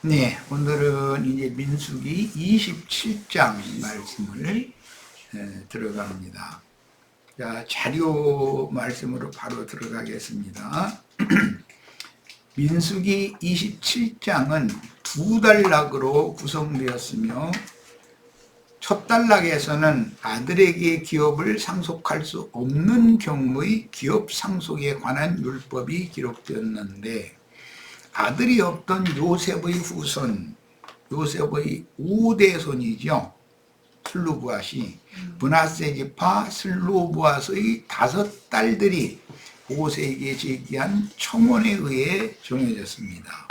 네, 오늘은 이제 민수기 27장 말씀을 들어갑니다. 자, 자료 말씀으로 바로 들어가겠습니다. 민수기 27장은 두 단락으로 구성되었으며 첫 단락에서는 아들에게 기업을 상속할 수 없는 경우의 기업 상속에 관한 율법이 기록되었는데, 아들이 없던 요셉의 후손, 요셉의 5대손이죠. 슬로브앗이 브나세 지파 슬로브앗의 5딸들이 모세에게 제기한 청원에 의해 정해졌습니다.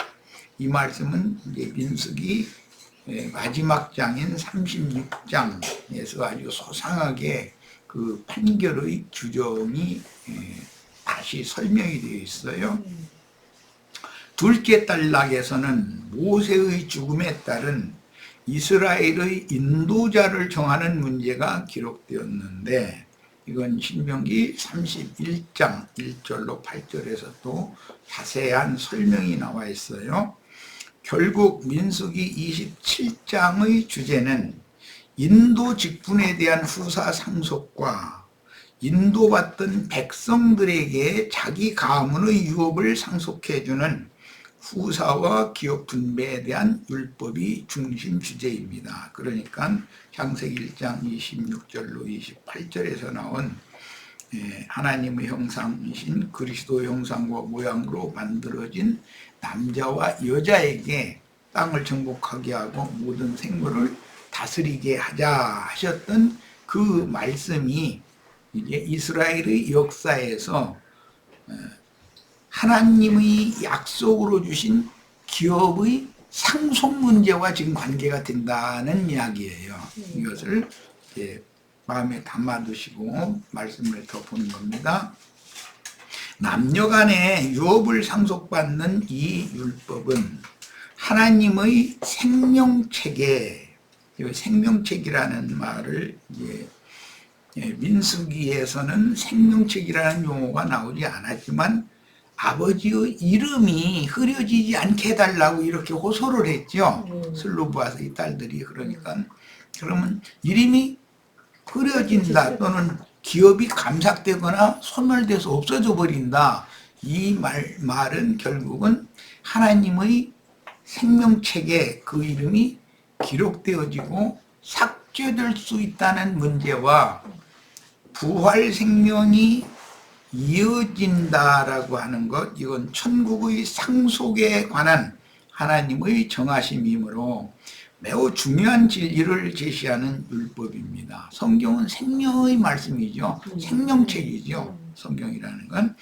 이 말씀은 이제 민수기 마지막 장인 36장에서 아주 소상하게 그 판결의 규정이 다시 설명이 되어 있어요. 둘째 단락에서는 모세의 죽음에 따른 이스라엘의 인도자를 정하는 문제가 기록되었는데, 이건 신명기 31장 1절로 8절에서 또 자세한 설명이 나와 있어요. 결국 민수기 27장의 주제는 인도 직분에 대한 후사 상속과 인도받던 백성들에게 자기 가문의 유업을 상속해주는 후사와 기업 분배에 대한 율법이 중심 주제입니다. 그러니까 창세기 1장 26절로 28절에서 나온 하나님의 형상이신 그리스도 형상과 모양으로 만들어진 남자와 여자에게 땅을 정복하게 하고 모든 생물을 다스리게 하자 하셨던 그 말씀이 이제 이스라엘의 역사에서 하나님의 약속으로 주신 기업의 상속 문제와 지금 관계가 된다는 이야기예요. 이것을 이제 마음에 담아두시고 말씀을 더 보는 겁니다. 남녀 간에 유업을 상속받는 이 율법은 하나님의 생명체계, 생명체계라는 말을 이제 민수기에서는 생명체계라는 용어가 나오지 않았지만 아버지의 이름이 흐려지지 않게 해달라고 이렇게 호소를 했죠. 슬로브앗의 딸들이. 그러면 이름이 흐려진다 또는 기업이 감삭되거나 소멸돼서 없어져 버린다, 이 말은 결국은 하나님의 생명책에 그 이름이 기록되어지고 삭제될 수 있다는 문제와 부활 생명이 이어진다라고 하는 것, 이건 천국의 상속에 관한 하나님의 정하심이므로 매우 중요한 진리를 제시하는 율법입니다. 성경은 생명의 말씀이죠. 생명책이죠. 성경이라는 건.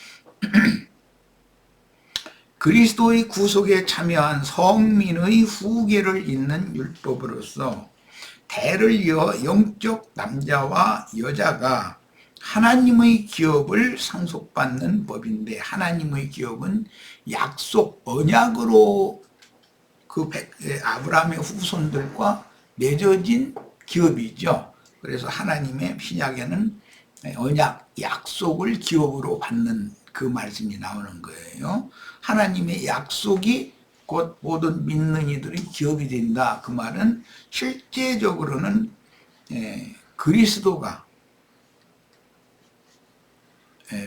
그리스도의 구속에 참여한 성민의 후계를 잇는 율법으로서 대를 이어 영적 남자와 여자가 하나님의 기업을 상속받는 법인데, 하나님의 기업은 약속, 언약으로 그 아브라함의 후손들과 맺어진 기업이죠. 그래서 하나님의 신약에는 언약, 약속을 기업으로 받는 그 말씀이 나오는 거예요. 하나님의 약속이 곧 모든 믿는 이들의 기업이 된다. 그 말은 실제적으로는 그리스도가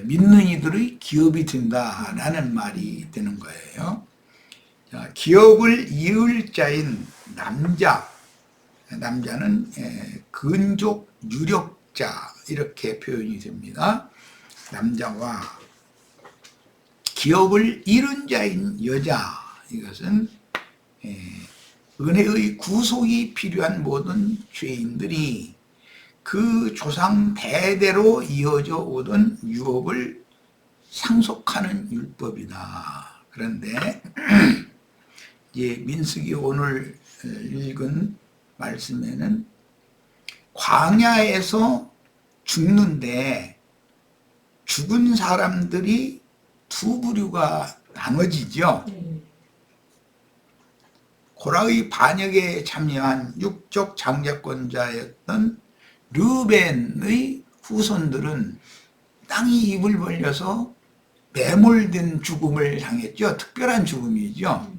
믿는 이들의 기업이 된다라는 말이 되는 거예요. 자, 기업을 이을 자인 남자는 근족 유력자 이렇게 표현이 됩니다. 남자와 기업을 이룬 자인 여자, 이것은 은혜의 구속이 필요한 모든 죄인들이 그 조상 대대로 이어져 오던 유업을 상속하는 율법이다. 그런데 이제 민수기 오늘 읽은 말씀에는 광야에서 죽는데 죽은 사람들이 두 부류가 나눠지죠. 고라의 반역에 참여한 육적 장자권자였던 르벤의 후손들은 땅이 입을 벌려서 매몰된 죽음을 당했죠. 특별한 죽음이죠.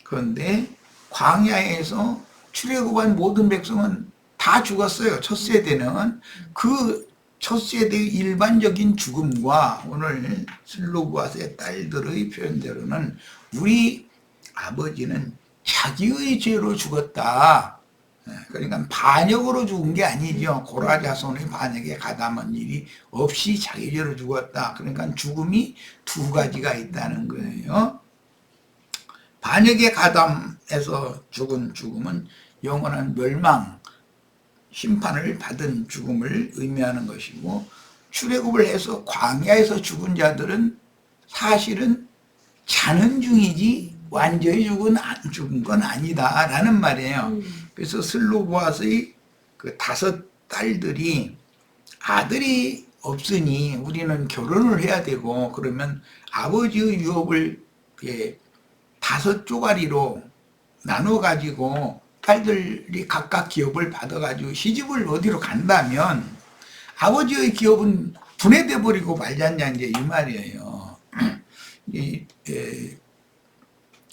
그런데 광야에서 출애굽한 모든 백성은 다 죽었어요. 첫 세대는. 그 첫 세대의 일반적인 죽음과 오늘 슬로브아스의 딸들의 표현대로는 우리 아버지는 자기의 죄로 죽었다. 그러니까 반역으로 죽은 게 아니죠. 고라 자손의 반역에 가담한 일이 없이 자기 죄로 죽었다. 그러니까 죽음이 두 가지가 있다는 거예요. 반역에 가담해서 죽은 죽음은 영원한 멸망, 심판을 받은 죽음을 의미하는 것이고, 출애굽을 해서 광야에서 죽은 자들은 사실은 자는 중이지 완전히 죽은 건 아니다라는 말이에요. 그래서 슬로보아스의 그 5 딸들이 아들이 없으니 우리는 결혼을 해야 되고, 그러면 아버지의 유업을 5 쪼가리로 나눠 가지고 딸들이 각각 기업을 받아가지고 시집을 어디로 간다면 아버지의 기업은 분해돼 버리고 말잖냐, 이제 이 말이에요.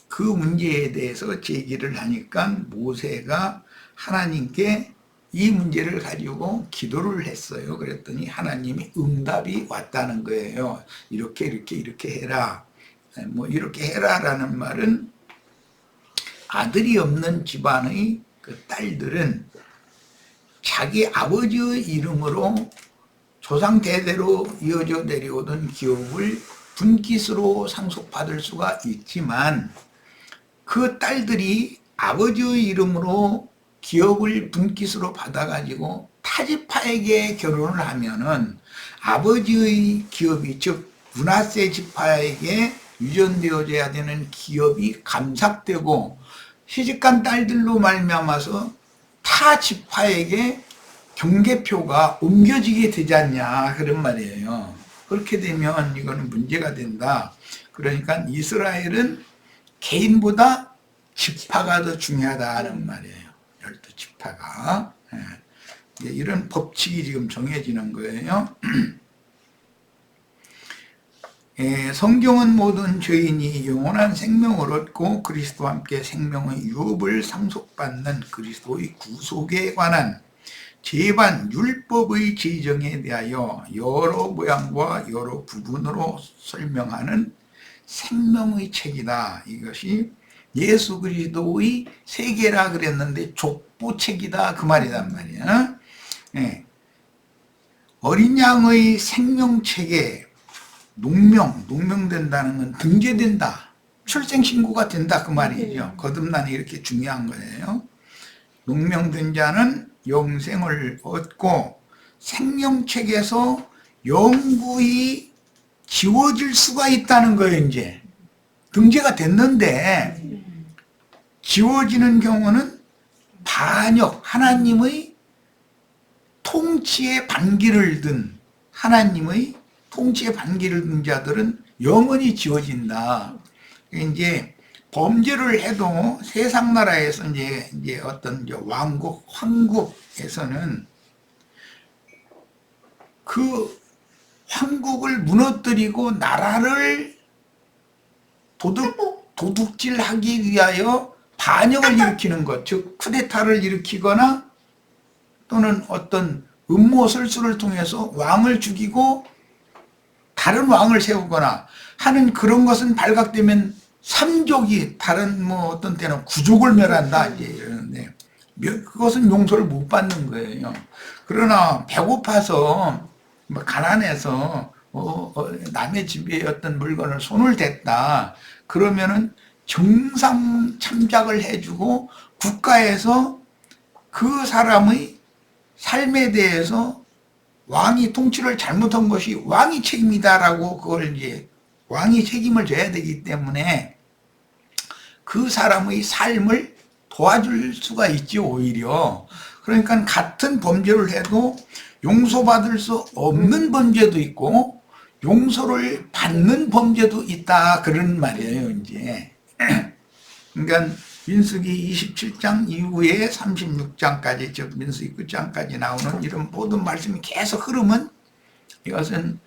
그 문제에 대해서 제기를 하니까 모세가 하나님께 이 문제를 가지고 기도를 했어요. 그랬더니 하나님이 응답이 왔다는 거예요. 이렇게 해라. 뭐 이렇게 해라라는 말은 아들이 없는 집안의 그 딸들은 자기 아버지의 이름으로 조상 대대로 이어져 내려오던 기업을 분깃으로 상속받을 수가 있지만, 그 딸들이 아버지의 이름으로 기업을 분깃으로 받아가지고 타지파에게 결혼을 하면은 아버지의 기업이, 즉 므낫세 지파에게 유전되어져야 되는 기업이 감삭되고 시집간 딸들로 말미암아서 타 지파에게 경계표가 옮겨지게 되지 않냐, 그런 말이에요. 그렇게 되면 이거는 문제가 된다. 그러니까 이스라엘은 개인보다 지파가 더 중요하다는 말이에요. 12지파가. 이런 법칙이 지금 정해지는 거예요. 성경은 모든 죄인이 영원한 생명을 얻고 그리스도와 함께 생명의 유업을 상속받는 그리스도의 구속에 관한 제반 율법의 제정에 대하여 여러 모양과 여러 부분으로 설명하는 생명의 책이다. 이것이 예수 그리스도의 세계라 그랬는데 족보책이다, 그 말이란 말이야. 어린 양의 생명책에 농명된다는 건 등재된다, 출생신고가 된다, 그 말이죠. 거듭나는 이렇게 중요한 거예요. 농명된 자는 영생을 얻고 생명책에서 영구히 지워질 수가 있다는 거예요. 이제 등재가 됐는데 지워지는 경우는 반역, 하나님의 통치의 반기를 든 자들은 영원히 지워진다. 이제 범죄를 해도 세상 나라에서 이제 어떤 왕국, 황국에서는 그 황국을 무너뜨리고 나라를 도둑질하기 위하여 반역을 일으키는 것, 즉 쿠데타를 일으키거나 또는 어떤 음모 설수를 통해서 왕을 죽이고 다른 왕을 세우거나 하는 그런 것은 발각되면 삼족이, 다른 뭐 어떤 때는 구족을 멸한다 이제 이러는데, 그것은 용서를 못 받는 거예요. 그러나 배고파서 가난해서 남의 집에 어떤 물건을 손을 댔다 그러면은 정상 참작을 해주고 국가에서 그 사람의 삶에 대해서 왕이 통치를 잘못한 것이 왕이 책임이다라고 그걸 이제 왕이 책임을 져야 되기 때문에 그 사람의 삶을 도와줄 수가 있지, 오히려. 그러니까 같은 범죄를 해도 용서받을 수 없는 범죄도 있고 용서를 받는 범죄도 있다, 그런 말이에요, 이제. 그러니까 민수기 27장 이후에 36장까지, 즉 민수기 9장까지 나오는 이런 모든 말씀이 계속 흐름은, 이것은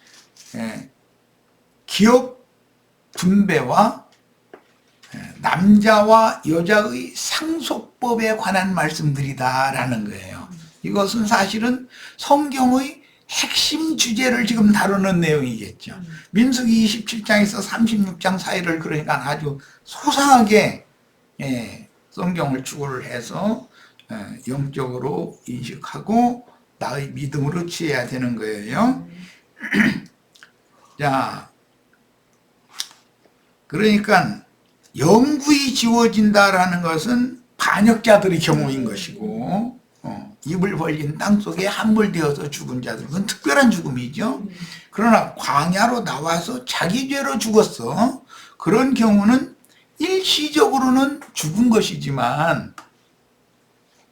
기업 분배와 남자와 여자의 상속법에 관한 말씀들이다라는 거예요. 이것은 사실은 성경의 핵심 주제를 지금 다루는 내용이겠죠. 민수기 27장에서 36장 사이를 그러니까 아주 소상하게 성경을 추구를 해서 영적으로 인식하고 나의 믿음으로 취해야 되는 거예요. 자, 그러니까 영구히 지워진다라는 것은 반역자들의 경우인 것이고, 입을 벌린 땅 속에 함몰되어서 죽은 자들은 그건 특별한 죽음이죠. 그러나 광야로 나와서 자기 죄로 죽었어. 그런 경우는 일시적으로는 죽은 것이지만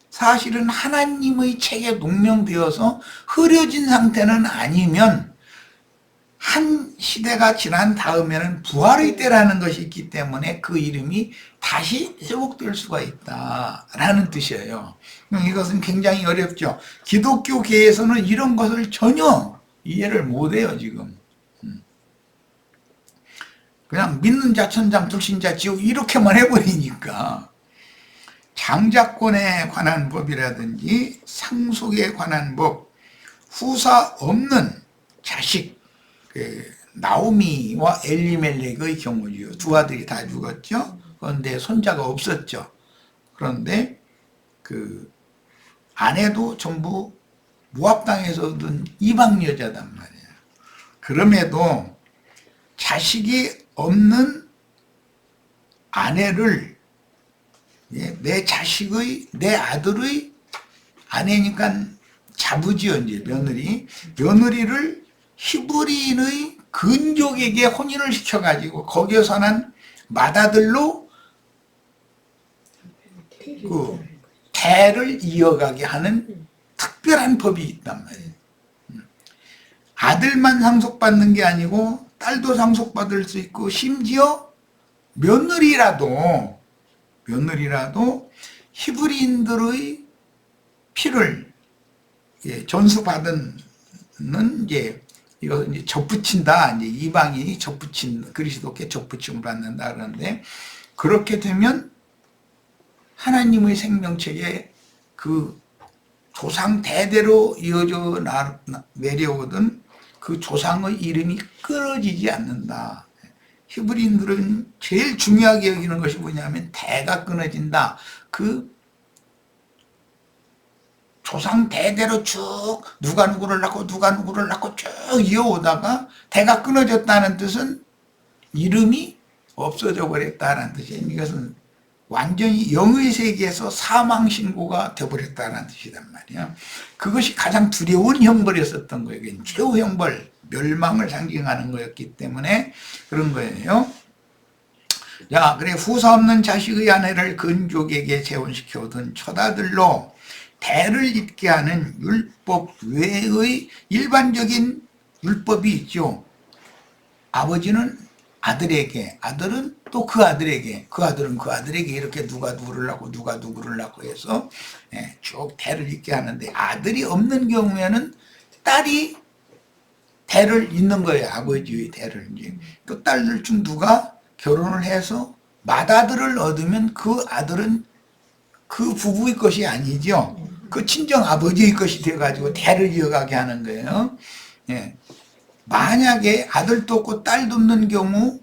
사실은 하나님의 책에 농명되어서 흐려진 상태는 아니면 한 시대가 지난 다음에는 부활의 때라는 것이 있기 때문에 그 이름이 다시 회복될 수가 있다라는 뜻이에요. 이것은 굉장히 어렵죠. 기독교계에서는 이런 것을 전혀 이해를 못해요, 지금. 그냥 믿는 자 천당, 불신자 지옥 이렇게만 해버리니까. 장자권에 관한 법이라든지 상속에 관한 법, 후사 없는 자식, 나오미와 엘리멜렉의 경우지요. 두 아들이 다 죽었죠. 그런데 손자가 없었죠. 그런데 그 아내도 전부 모압 땅에서 얻은 이방 여자단 말이에요. 그럼에도 자식이 없는 아내를 내 자식의, 내 아들의 아내니까 자부지요, 이제 며느리를 히브리인의 근족에게 혼인을 시켜가지고 거기에서 난 맏아들로 그 대를 이어가게 하는 특별한 법이 있단 말이에요. 아들만 상속받는 게 아니고 딸도 상속받을 수 있고 심지어 며느리라도 히브리인들의 피를 전수받은 이제 이것은 이제 접붙인다. 이제 이방인이 접붙인 그리스도께 접붙임을 받는다 그러는데 그렇게 되면 하나님의 생명책에 그 조상 대대로 이어져 내려오던 그 조상의 이름이 끊어지지 않는다. 히브리인들은 제일 중요하게 여기는 것이 뭐냐면 대가 끊어진다. 그 조상 대대로 쭉 누가 누구를 낳고 쭉 이어오다가 대가 끊어졌다는 뜻은 이름이 없어져 버렸다는 뜻이에요. 이것은 완전히 영의 세계에서 사망 신고가 되어버렸다는 뜻이란 말이야. 그것이 가장 두려운 형벌이었었던 거예요. 최후 형벌, 멸망을 상징하는 거였기 때문에 그런 거예요. 자, 그래 후사 없는 자식의 아내를 근족에게 재혼시켜 얻은 첫아들로 대를 잇게 하는 율법 외의 일반적인 율법이 있죠. 아버지는 아들에게, 아들은 또 그 아들에게, 그 아들은 그 아들에게 이렇게 누가 누구를 낳고 해서 쭉 대를 잇게 하는데 아들이 없는 경우에는 딸이 대를 잇는 거예요. 아버지의 대를. 이제 그 딸들 중 누가 결혼을 해서 맏아들을 얻으면 그 아들은 그 부부의 것이 아니죠. 그 친정 아버지의 것이 되어가지고 대를 이어가게 하는 거예요. 만약에 아들도 없고 딸도 없는 경우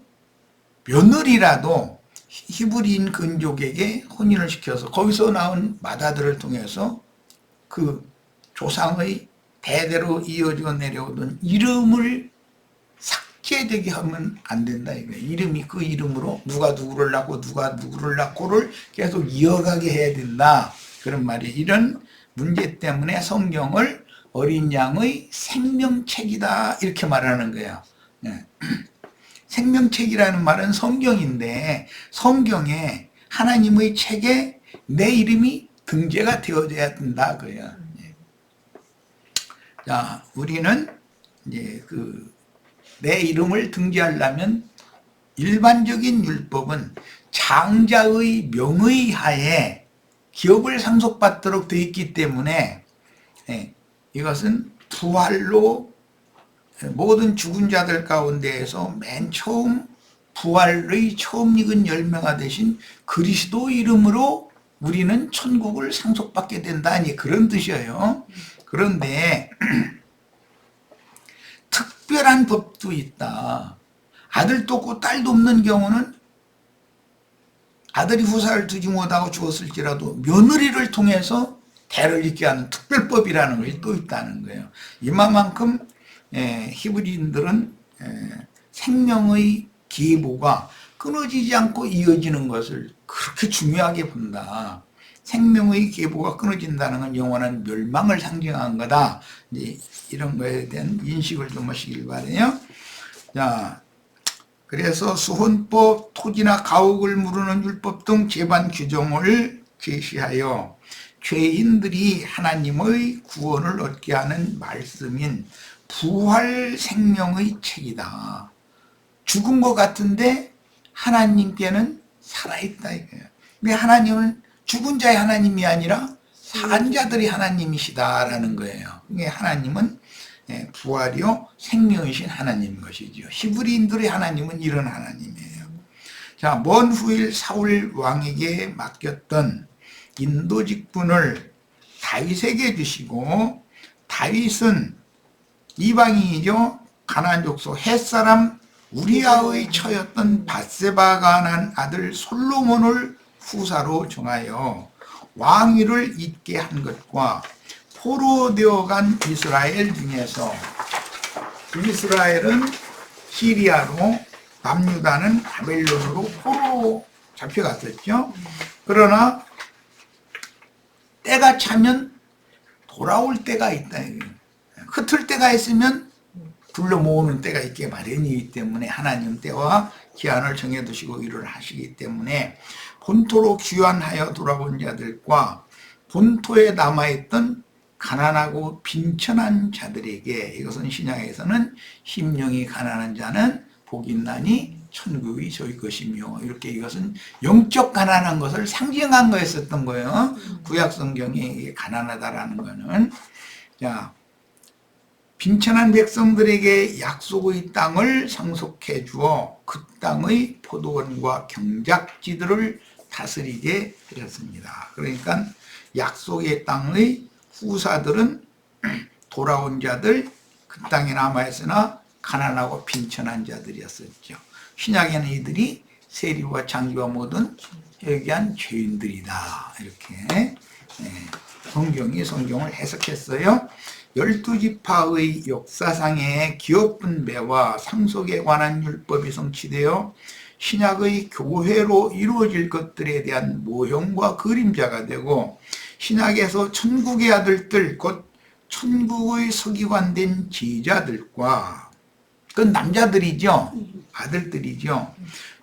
며느리라도 히브리인 근족에게 혼인을 시켜서 거기서 나온 맏아들을 통해서 그 조상의 대대로 이어져 내려오던 이름을 삭제되게 하면 안 된다 이거예요. 이름이 그 이름으로 누가 누구를 낳고를 계속 이어가게 해야 된다. 그런 말이에요. 이런 문제 때문에 성경을 어린 양의 생명책이다 이렇게 말하는 거예요. 생명책이라는 말은 성경인데 성경에 하나님의 책에 내 이름이 등재가 되어져야 된다 그래요. 자, 우리는 이제 내 이름을 등재하려면 일반적인 율법은 장자의 명의 하에 기업을 상속받도록 되어 있기 때문에 이것은 부활로 모든 죽은 자들 가운데에서 맨 처음 부활의 처음 익은 열매가 되신 그리스도 이름으로 우리는 천국을 상속받게 된다. 그런 뜻이에요. 그런데 특별한 법도 있다. 아들도 없고 딸도 없는 경우는 아들이 후사를 두지 못하고 죽었을지라도 며느리를 통해서 대를 잇게 하는 특별법이라는 것이 또 있다는 거예요. 이만큼 히브리인들은 생명의 계보가 끊어지지 않고 이어지는 것을 그렇게 중요하게 본다. 생명의 계보가 끊어진다는 건 영원한 멸망을 상징한 거다. 이제 이런 거에 대한 인식을 좀 하시길 바라요. 자, 그래서 수혼법, 토지나 가옥을 무르는 율법 등 재반 규정을 제시하여 죄인들이 하나님의 구원을 얻게 하는 말씀인 부활 생명의 책이다. 죽은 것 같은데 하나님께는 살아있다 이거예요. 근데 하나님은 죽은 자의 하나님이 아니라 산 자들이 하나님이시다라는 거예요. 그게 하나님은 부활이요 생명이신 하나님인 것이죠. 히브리인들의 하나님은 이런 하나님이에요. 자, 먼 후일 사울 왕에게 맡겼던 인도 직분을 다윗에게 주시고, 다윗은 이방인이죠. 가나안 족속 헷사람 우리아의 처였던 밧세바가 난 아들 솔로몬을 후사로 정하여 왕위를 잇게 한 것과 포로되어 간 이스라엘 중에서, 이스라엘은 시리아로, 남유다는 바벨론으로 포로 잡혀갔었죠. 그러나 때가 차면 돌아올 때가 있다. 흩을 때가 있으면 불러 모으는 때가 있게 마련이기 때문에 하나님 때와 기한을 정해두시고 일을 하시기 때문에 본토로 귀환하여 돌아온 자들과 본토에 남아있던 가난하고 빈천한 자들에게, 이것은 신약에서는 심령이 가난한 자는 복이 있나니 천국이 저희 것이며, 이렇게 이것은 영적 가난한 것을 상징한 거였었던 거예요. 구약 성경에 가난하다라는 거는. 자, 빈천한 백성들에게 약속의 땅을 상속해 주어 그 땅의 포도원과 경작지들을 다스리게 되었습니다. 그러니까 약속의 땅의 후사들은 돌아온 자들, 그 땅에 남아있으나 가난하고 빈천한 자들이었었죠. 신약에는 이들이 세리와 장기와 모든 회개한 죄인들이다. 이렇게 성경을 해석했어요. 12지파의 역사상의 기업 분배와 상속에 관한 율법이 성취되어 신약의 교회로 이루어질 것들에 대한 모형과 그림자가 되고, 신약에서 천국의 아들들, 곧 천국의 서기관된 제자들과, 그건 남자들이죠. 아들들이죠.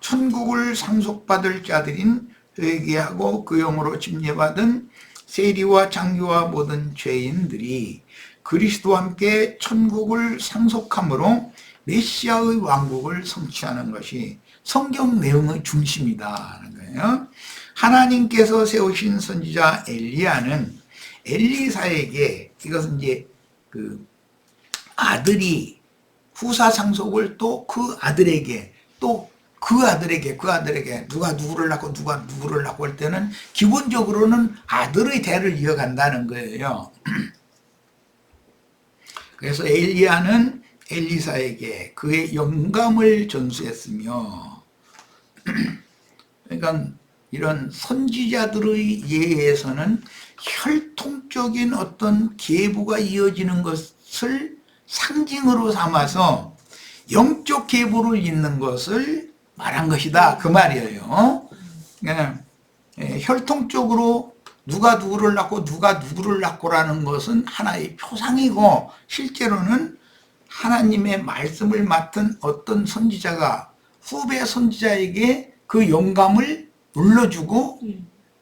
천국을 상속받을 자들인 회개하고 그 영으로 침례받은 세리와 장교와 모든 죄인들이 그리스도와 함께 천국을 상속함으로 메시아의 왕국을 성취하는 것이 성경 내용의 중심이다라는 거예요. 하나님께서 세우신 선지자 엘리야는 엘리사에게, 이것은 이제 그 아들이 후사 상속을 또 그 아들에게, 또 그 아들에게 누가 누구를 낳고 누가 누구를 낳고 할 때는 기본적으로는 아들의 대를 이어간다는 거예요. 그래서 엘리야는 엘리사에게 그의 영감을 전수했으며, 그러니까 이런 선지자들의 예에서는 혈통적인 어떤 계보가 이어지는 것을 상징으로 삼아서 영적 계보를 잇는 것을 말한 것이다, 그 말이에요. 혈통적으로 누가 누구를 낳고 누가 누구를 낳고라는 것은 하나의 표상이고, 실제로는 하나님의 말씀을 맡은 어떤 선지자가 후배 선지자에게 그 영감을 눌러주고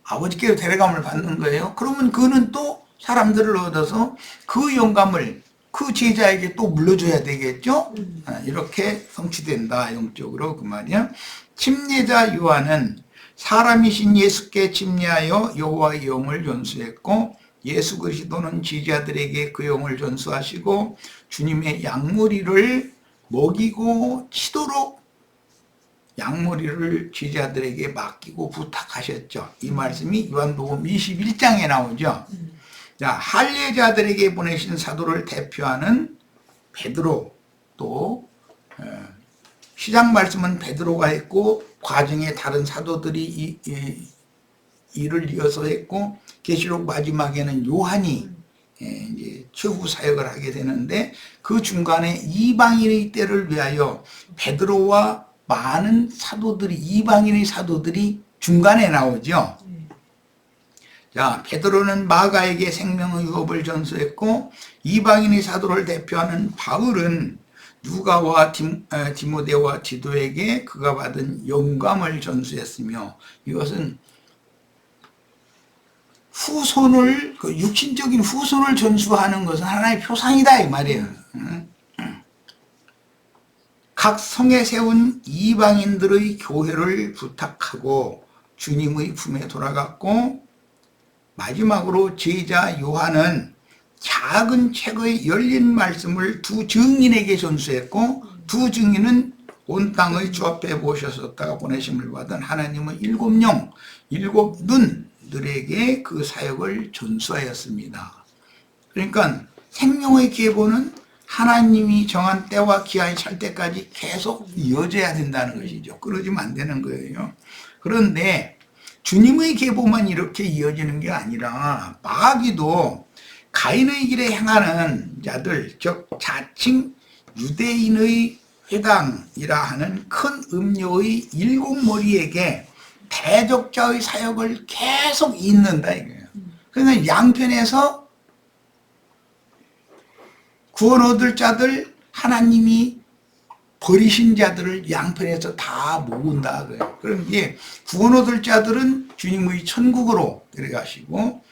아버지께로 데려감을 받는 거예요. 그러면 그는 또 사람들을 얻어서 그 영감을 그 제자에게 또 물려줘야 되겠죠. 이렇게 성취된다, 영적으로, 그 말이야. 침례자 요한은 사람이신 예수께 침례하여 여호와의 영을 전수했고, 예수 그리스도는 제자들에게 그 영을 전수하시고 주님의 양무리를 먹이고 치도록 양머리를 제자들에게 맡기고 부탁하셨죠. 이 말씀이 요한복음 21장에 나오죠. 자, 할례자들에게 보내신 사도를 대표하는 베드로, 또 시작 말씀은 베드로가 했고 과정에 다른 사도들이 이를 이어서 했고, 계시록 마지막에는 요한이 이제 최후 사역을 하게 되는데, 그 중간에 이방인의 때를 위하여 베드로와 많은 사도들이, 이방인의 사도들이 중간에 나오죠. 자, 베드로는 마가에게 생명의 유업을 전수했고, 이방인의 사도를 대표하는 바울은 누가와 디모데와 디도에게 그가 받은 영감을 전수했으며, 이것은 후손을, 그 육신적인 후손을 전수하는 것은 하나의 표상이다 이 말이에요. 각 성에 세운 이방인들의 교회를 부탁하고 주님의 품에 돌아갔고, 마지막으로 제자 요한은 작은 책의 열린 말씀을 두 증인에게 전수했고, 두 증인은 온 땅의 주 앞에 모셨었다가 보내심을 받은 하나님의 일곱 영, 일곱 눈들에게 그 사역을 전수하였습니다. 그러니까 생명의 계보는 하나님이 정한 때와 기한이 찰 때까지 계속 이어져야 된다는 것이죠. 끊어지면 안 되는 거예요. 그런데 주님의 계보만 이렇게 이어지는 게 아니라 마귀도 가인의 길에 행하는 자들, 즉 자칭 유대인의 회당이라 하는 큰 음료의 일곱 머리에게 대적자의 사역을 계속 잇는다 이거예요. 그러니까 양편에서 구원 얻을 자들, 하나님이 버리신 자들을 양편에서 다 모은다 그래요. 그럼 이게 구원 얻을 자들은 주님의 천국으로 데려가시고,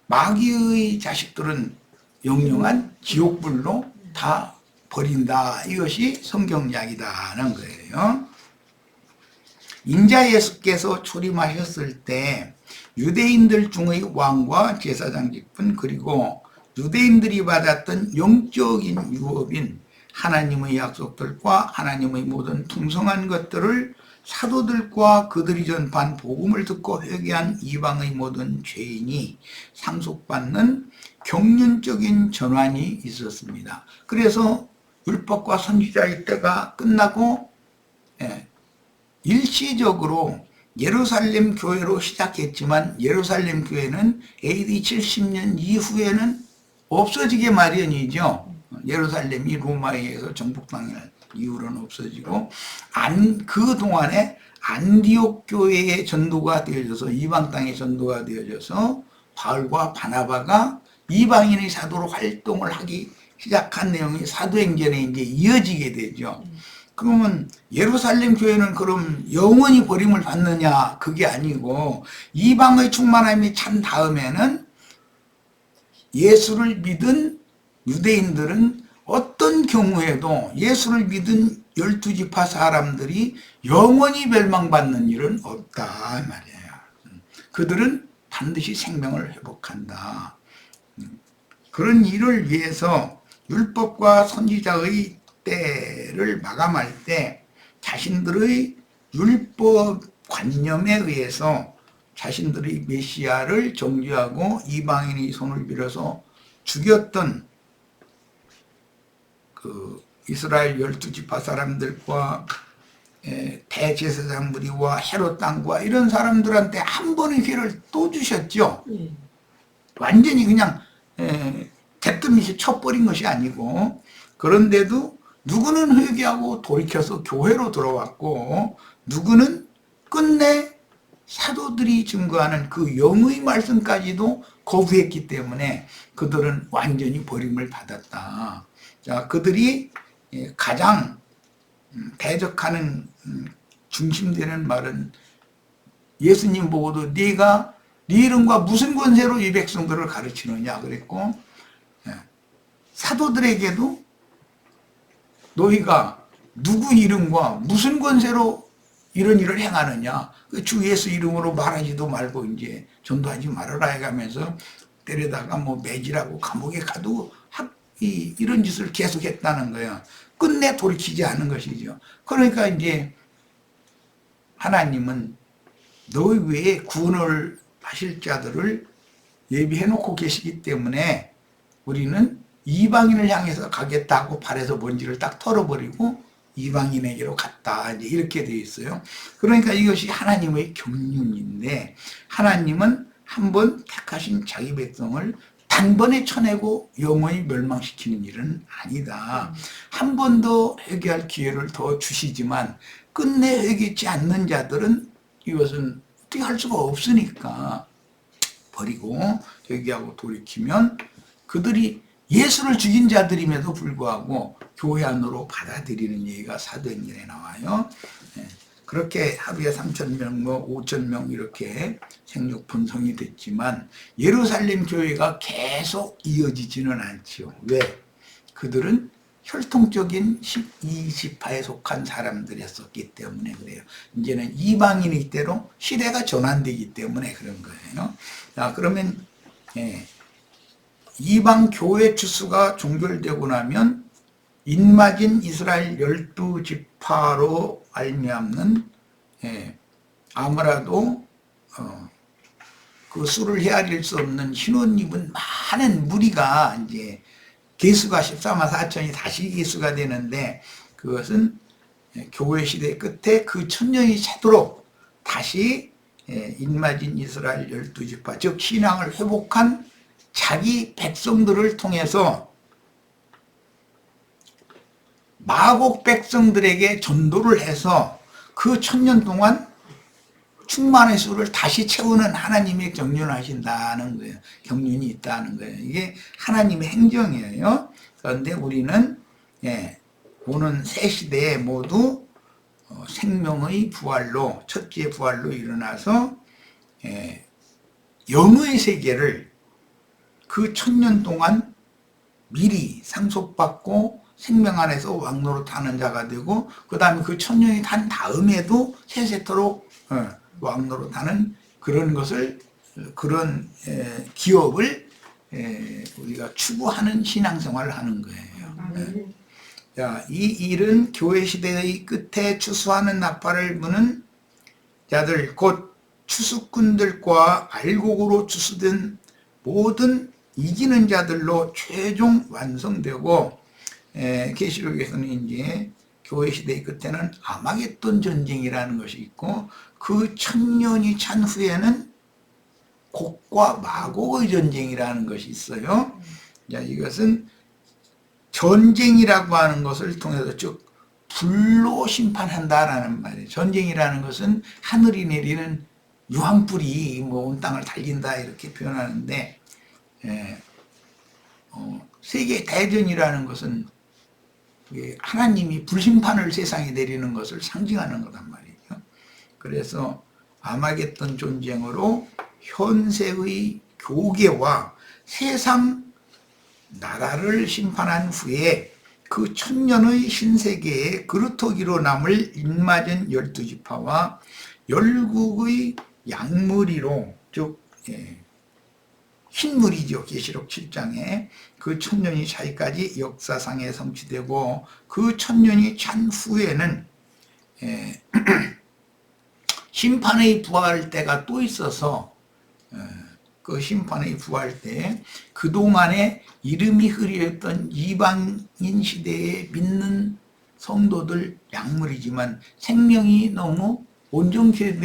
마귀의 자식들은 영영한 지옥불로 다 버린다. 이것이 성경 이야기다는 거예요. 인자 예수께서 초림하셨을 때 유대인들 중의 왕과 제사장 직분, 그리고 유대인들이 받았던 영적인 유업인 하나님의 약속들과 하나님의 모든 풍성한 것들을 사도들과 그들이 전파한 복음을 듣고 회개한 이방의 모든 죄인이 상속받는 경륜적인 전환이 있었습니다. 그래서 율법과 선지자의 때가 끝나고 일시적으로 예루살렘 교회로 시작했지만, 예루살렘 교회는 AD 70년 이후에는 없어지게 마련이죠. 예루살렘이 로마에 의해서 정복당할 이후로는 없어지고, 그 동안에 안디옥 교회의 전도가 되어져서, 이방 땅의 전도가 되어져서 바울과 바나바가 이방인의 사도로 활동을 하기 시작한 내용이 사도행전에 이제 이어지게 되죠. 그러면 예루살렘 교회는 그럼 영원히 버림을 받느냐? 그게 아니고, 이방의 충만함이 찬 다음에는 예수를 믿은 유대인들은 어떤 경우에도 예수를 믿은 12지파 사람들이 영원히 멸망받는 일은 없다 말이에요. 그들은 반드시 생명을 회복한다. 그런 일을 위해서 율법과 선지자의 때를 마감할 때 자신들의 율법 관념에 의해서 자신들의 메시아를 정죄하고 이방인의 손을 빌어서 죽였던 그 이스라엘 12지파 사람들과 대제사장 무리와 헤롯 땅과 이런 사람들한테 한 번의 기회를 또 주셨죠. 완전히 그냥 대뜸이 쳐버린 것이 아니고, 그런데도 누구는 회개하고 돌이켜서 교회로 들어왔고, 누구는 끝내 사도들이 증거하는 그 영의 말씀까지도 거부했기 때문에 그들은 완전히 버림을 받았다. 자, 그들이 가장 대적하는 중심되는 말은, 예수님 보고도 네가 네 이름과 무슨 권세로 이 백성들을 가르치느냐 그랬고, 사도들에게도 너희가 누구 이름과 무슨 권세로 이런 일을 행하느냐, 주 예수 이름으로 말하지도 말고 이제 전도하지 말아라 해가면서 때려다가 뭐 매질하고 감옥에 가도 이런 짓을 계속했다는 거예요. 끝내 돌이키지 않은 것이죠. 그러니까 이제 하나님은 너희 외에 구원을 하실 자들을 예비해 놓고 계시기 때문에 우리는 이방인을 향해서 가겠다고 발에서 먼지를 딱 털어버리고 이방인에게로 갔다. 이제 이렇게 되어 있어요. 그러니까 이것이 하나님의 경륜인데, 하나님은 한번 택하신 자기 백성을 단번에 쳐내고 영원히 멸망시키는 일은 아니다. 한 번 더 회개할 기회를 더 주시지만 끝내 회개치 않는 자들은 이것은 어떻게 할 수가 없으니까 버리고 회개하고 돌이키면 그들이 예수를 죽인 자들임에도 불구하고 교회 안으로 받아들이는 얘기가 사도행전에 나와요. 그렇게 하루에 3,000명, 5,000명 이렇게 생육 분성이 됐지만 예루살렘 교회가 계속 이어지지는 않지요. 왜? 그들은 혈통적인 12지파에 속한 사람들이었기 때문에 그래요. 이제는 이방인이 때로 시대가 전환되기 때문에 그런 거예요. 자, 그러면 이방 교회 추수가 종결되고 나면 인마진 이스라엘 12지파로 알미암는 아무라도 그 수를 헤아릴 수 없는 흰옷 입은 많은 무리가 이제 개수가 14만 4천이 다시 개수가 되는데, 그것은 교회 시대 끝에 그 천년이 차도록 다시 인마진 이스라엘 12지파, 즉 신앙을 회복한 자기 백성들을 통해서 마곡 백성들에게 전도를 해서 그 천년 동안 충만의 수를 다시 채우는 하나님이 경륜하신다는 거예요. 경륜이 있다는 거예요. 이게 하나님의 행정이에요. 그런데 우리는 오는 새 시대에 모두 생명의 부활로, 첫째 부활로 일어나서 영의 세계를 그 천년 동안 미리 상속받고 생명 안에서 왕노릇 하는 자가 되고, 그 다음에 그 천년이 단 다음에도 세세토록 왕노릇 하는 그런 것을, 그런 기업을 우리가 추구하는 신앙생활을 하는 거예요. 자, 이 일은 교회 시대의 끝에 추수하는 나팔을 부는 자들, 곧 추수꾼들과 알곡으로 추수된 모든 이기는 자들로 최종 완성되고, 계시록에서는 이제 교회 시대의 끝에는 아마겟돈 전쟁이라는 것이 있고, 그 천년이 찬 후에는 곡과 마곡의 전쟁이라는 것이 있어요. 자, 이것은 전쟁이라고 하는 것을 통해서, 즉 불로 심판한다라는 말이에요. 전쟁이라는 것은 하늘이 내리는 유황불이 온 땅을 달린다 이렇게 표현하는데, 세계 대전이라는 것은 하나님이 불심판을 세상에 내리는 것을 상징하는 거란 말이죠. 그래서 아마겟돈 전쟁으로 현세의 교계와 세상 나라를 심판한 후에 그 천년의 신세계에 그루터기로 남을 인마전 12지파와 열국의 양무리로, 즉 흰물이죠. 계시록 7장에 그 천년이 차이까지 역사상에 성취되고, 그 천년이 찬 후에는 심판의 부활 때가 또 있어서, 그 심판의 부활 때 그동안에 이름이 흐려졌던 이방인 시대에 믿는 성도들 양물이지만 생명이 너무 온전케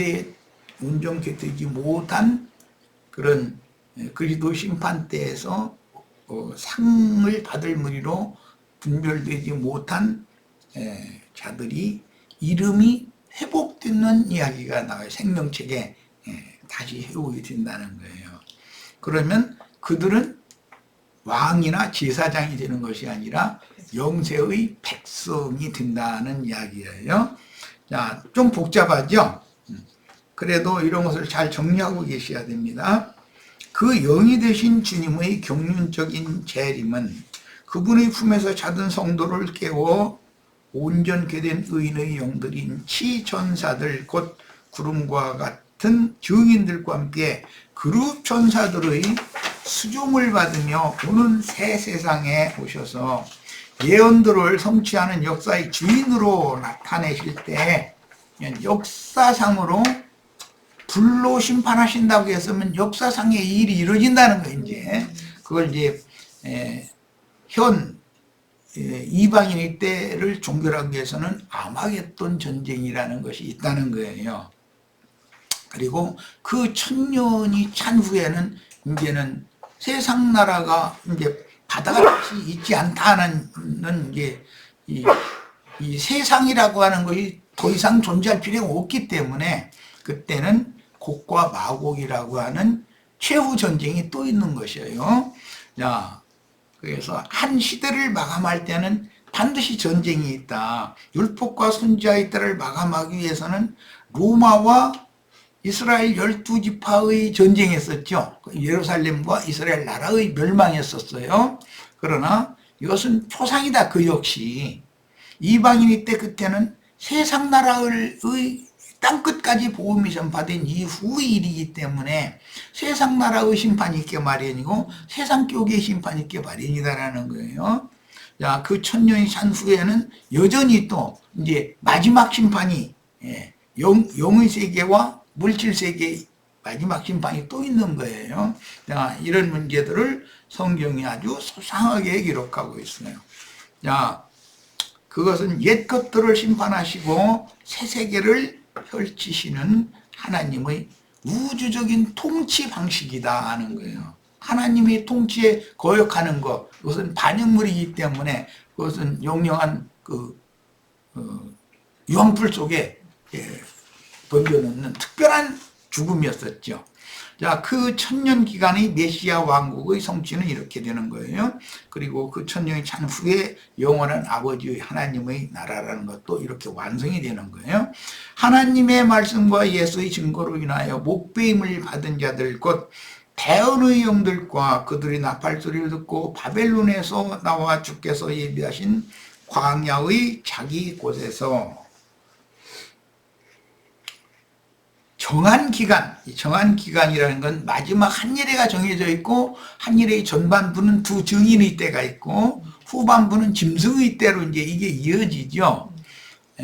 되지 못한 그런 그리스도 심판 때에서 상을 받을 무리로 분별되지 못한 자들이 이름이 회복되는 이야기가 나와요. 생명책에 다시 회복이 된다는 거예요. 그러면 그들은 왕이나 제사장이 되는 것이 아니라 영세의 백성이 된다는 이야기예요. 자, 좀 복잡하죠? 그래도 이런 것을 잘 정리하고 계셔야 됩니다. 그 영이 되신 주님의 경륜적인 재림은 그분의 품에서 찾은 성도를 깨워 온전케 된 의인의 영들인 치전사들, 곧 구름과 같은 증인들과 함께 그룹 천사들의 수종을 받으며 오는 새 세상에 오셔서 예언들을 성취하는 역사의 주인으로 나타내실 때 역사상으로 불로 심판하신다고 했으면 역사상의 일이 이루어진다는 거예요. 이제 그걸 이제 현 이방인의 때를 종결하기 위해서는 아마겟돈 전쟁이라는 것이 있다는 거예요. 그리고 그 1000년이 찬 후에는 이제는 세상 나라가 이제 바다같이 있지 않다는 게 이 세상이라고 하는 것이 더 이상 존재할 필요가 없기 때문에 그때는 곡과 마곡이라고 하는 최후 전쟁이 또 있는 것이에요. 자, 그래서 한 시대를 마감할 때는 반드시 전쟁이 있다. 율법과 선지자의 때를 마감하기 위해서는 로마와 이스라엘 12지파의 전쟁했었죠. 예루살렘과 이스라엘 나라의 멸망했었어요. 그러나 이것은 초상이다. 그 역시 이방인이 때 그때는 세상 나라의 땅끝까지 복음 미션 받은 이후의 일이기 때문에 세상 나라의 심판이 있게 마련이고 세상 교계의 심판이 있게 마련이다라는 거예요. 자, 그 1000년이 찬 후에는 여전히 또 이제 마지막 심판이 영의 세계와 물질 세계의 마지막 심판이 또 있는 거예요. 자, 이런 문제들을 성경이 아주 소상하게 기록하고 있어요. 자, 그것은 옛 것들을 심판하시고 새 세계를 펼치시는 하나님의 우주적인 통치 방식이다 하는 거예요. 하나님의 통치에 거역하는 것, 그것은 반영물이기 때문에 그것은 영영한 유황불 속에 던져놓는 특별한 죽음이었었죠. 자, 그 1000년 기간의 메시아 왕국의 성취는 이렇게 되는 거예요. 그리고 그 1000년이 찬 후에 영원한 아버지의 하나님의 나라라는 것도 이렇게 완성이 되는 거예요. 하나님의 말씀과 예수의 증거로 인하여 목배임을 받은 자들 곧 대언의 영들과 그들이 나팔 소리를 듣고 바벨론에서 나와 주께서 예비하신 광야의 자기 곳에서 정한 기간, 정한 기간이라는 건 마지막 한일회가 정해져 있고 한일회의 전반부는 두 증인의 때가 있고 후반부는 짐승의 때로 이제 이게 이어지죠.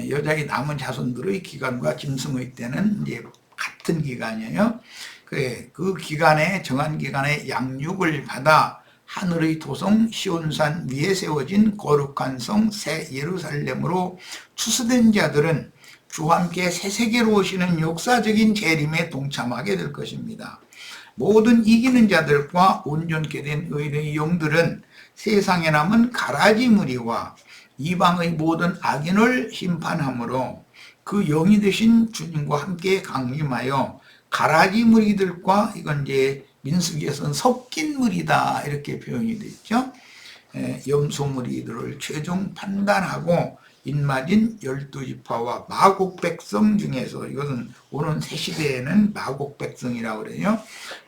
여자의 남은 자손들의 기간과 짐승의 때는 이제 같은 기간이에요. 그 기간에 정한 기간에 양육을 받아 하늘의 도성 시온산 위에 세워진 거룩한 성 새 예루살렘으로 추수된 자들은 주와 함께 새 세계로 오시는 역사적인 재림에 동참하게 될 것입니다. 모든 이기는 자들과 온전케 된 의의 영들은 세상에 남은 가라지 무리와 이방의 모든 악인을 심판함으로 그 영이 되신 주님과 함께 강림하여 가라지 무리들과 이건 이제 민수기에서는 섞인 무리다 이렇게 표현이 되어 있죠. 염소 무리들을 최종 판단하고 인맞은 12지파와 마곡 백성 중에서 이것은 오는 새 시대에는 마곡 백성이라고 그래요.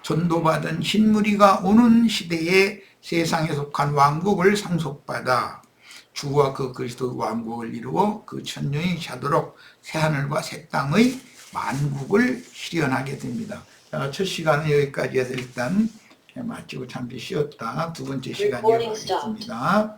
전도받은 흰무리가 오는 시대에 세상에 속한 왕국을 상속받아 주와 그 그리스도 왕국을 이루어 그 1000년이 차도록 새하늘과 새 땅의 만국을 실현하게 됩니다. 첫 시간은 여기까지 해서 일단 마치고 잠시 쉬었다 두 번째 시간에 가겠습니다.